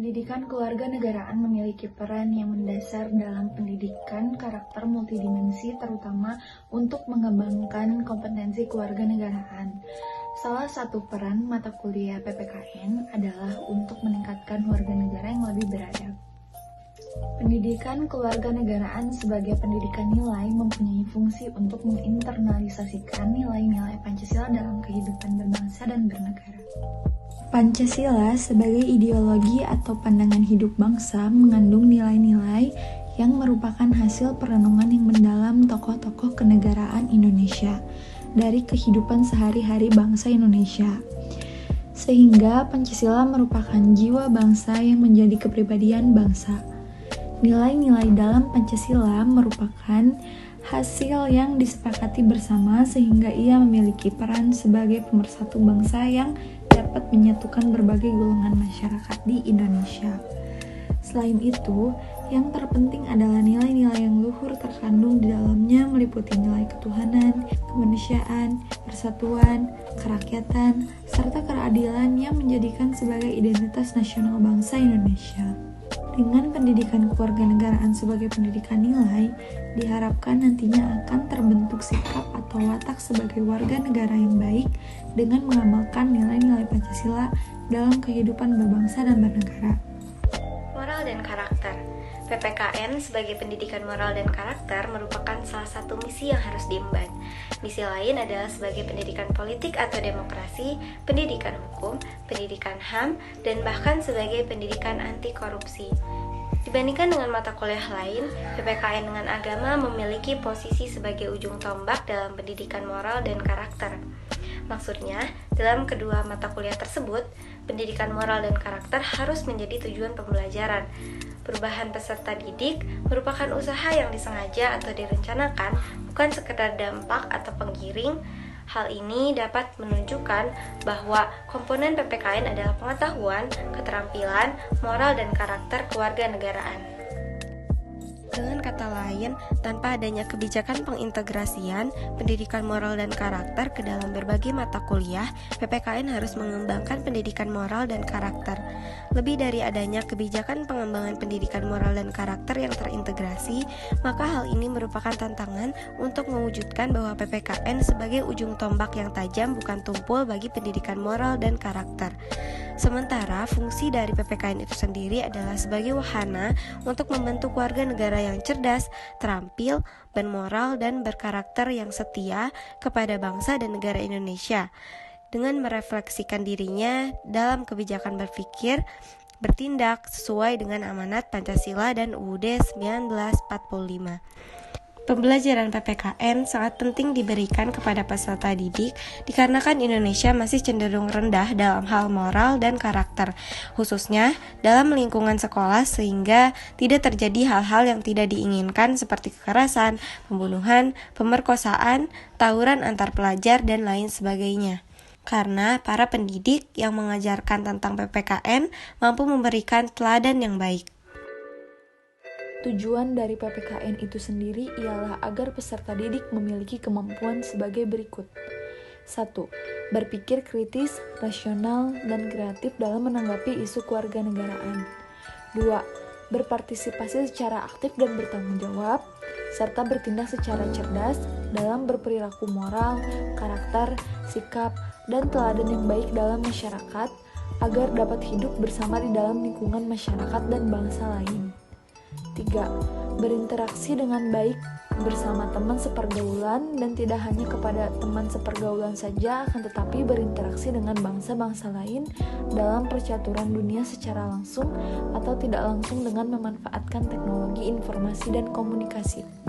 Pendidikan kewarganegaraan memiliki peran yang mendasar dalam pendidikan karakter multidimensi terutama untuk mengembangkan kompetensi kewarganegaraan. Salah satu peran mata kuliah PPKN adalah untuk meningkatkan warga negara yang lebih beradab. Pendidikan kewarganegaraan sebagai pendidikan nilai mempunyai fungsi untuk menginternalisasikan nilai-nilai Pancasila dalam kehidupan berbangsa dan bernegara. Pancasila sebagai ideologi atau pandangan hidup bangsa mengandung nilai-nilai yang merupakan hasil perenungan yang mendalam tokoh-tokoh kenegaraan Indonesia dari kehidupan sehari-hari bangsa Indonesia. Sehingga Pancasila merupakan jiwa bangsa yang menjadi kepribadian bangsa. Nilai-nilai dalam Pancasila merupakan hasil yang disepakati bersama sehingga ia memiliki peran sebagai pemersatu bangsa yang dapat menyatukan berbagai golongan masyarakat di Indonesia. Selain itu, yang terpenting adalah nilai-nilai yang luhur terkandung di dalamnya meliputi nilai ketuhanan, kemanusiaan, persatuan, kerakyatan, serta keadilan yang menjadikan sebagai identitas nasional bangsa Indonesia. Dengan pendidikan kewarganegaraan sebagai pendidikan nilai, diharapkan nantinya akan terbentuk sikap atau watak sebagai warga negara yang baik dengan mengamalkan nilai-nilai Pancasila dalam kehidupan berbangsa dan bernegara. Moral dan karakter. PPKN sebagai pendidikan moral dan karakter merupakan salah satu misi yang harus diemban. Misi lain adalah sebagai pendidikan politik atau demokrasi, pendidikan hukum, pendidikan HAM, dan bahkan sebagai pendidikan anti korupsi. Dibandingkan dengan mata kuliah lain, PPKN dengan agama memiliki posisi sebagai ujung tombak dalam pendidikan moral dan karakter. Maksudnya, dalam kedua mata kuliah tersebut, pendidikan moral dan karakter harus menjadi tujuan pembelajaran. Perubahan peserta didik merupakan usaha yang disengaja atau direncanakan, bukan sekedar dampak atau penggiring. Hal ini dapat menunjukkan bahwa komponen PPKN adalah pengetahuan, keterampilan, moral, dan karakter kewarganegaraan. Dengan kata lain, tanpa adanya kebijakan pengintegrasian pendidikan moral dan karakter ke dalam berbagai mata kuliah, PPKN harus mengembangkan pendidikan moral dan karakter. Lebih dari adanya kebijakan pengembangan pendidikan moral dan karakter yang terintegrasi, maka hal ini merupakan tantangan untuk mewujudkan bahwa PPKN sebagai ujung tombak yang tajam bukan tumpul bagi pendidikan moral dan karakter. Sementara fungsi dari PPKN itu sendiri adalah sebagai wahana untuk membentuk warga negara yang cerdas, terampil, bermoral, dan berkarakter yang setia kepada bangsa dan negara Indonesia dengan merefleksikan dirinya dalam kebijakan berpikir, bertindak sesuai dengan amanat Pancasila dan UUD 1945. Pembelajaran PPKN sangat penting diberikan kepada peserta didik dikarenakan Indonesia masih cenderung rendah dalam hal moral dan karakter, khususnya dalam lingkungan sekolah sehingga tidak terjadi hal-hal yang tidak diinginkan seperti kekerasan, pembunuhan, pemerkosaan, tawuran antar pelajar, dan lain sebagainya. Karena para pendidik yang mengajarkan tentang PPKN mampu memberikan teladan yang baik. Tujuan dari PPKN itu sendiri ialah agar peserta didik memiliki kemampuan sebagai berikut. 1. Berpikir kritis, rasional, dan kreatif dalam menanggapi isu kewarganegaraan. 2. Berpartisipasi secara aktif dan bertanggung jawab, serta bertindak secara cerdas dalam berperilaku moral, karakter, sikap, dan teladan yang baik dalam masyarakat agar dapat hidup bersama di dalam lingkungan masyarakat dan bangsa lain. 3. Berinteraksi dengan baik bersama teman sepergaulan dan tidak hanya kepada teman sepergaulan saja akan tetapi berinteraksi dengan bangsa-bangsa lain dalam percaturan dunia secara langsung atau tidak langsung dengan memanfaatkan teknologi informasi dan komunikasi.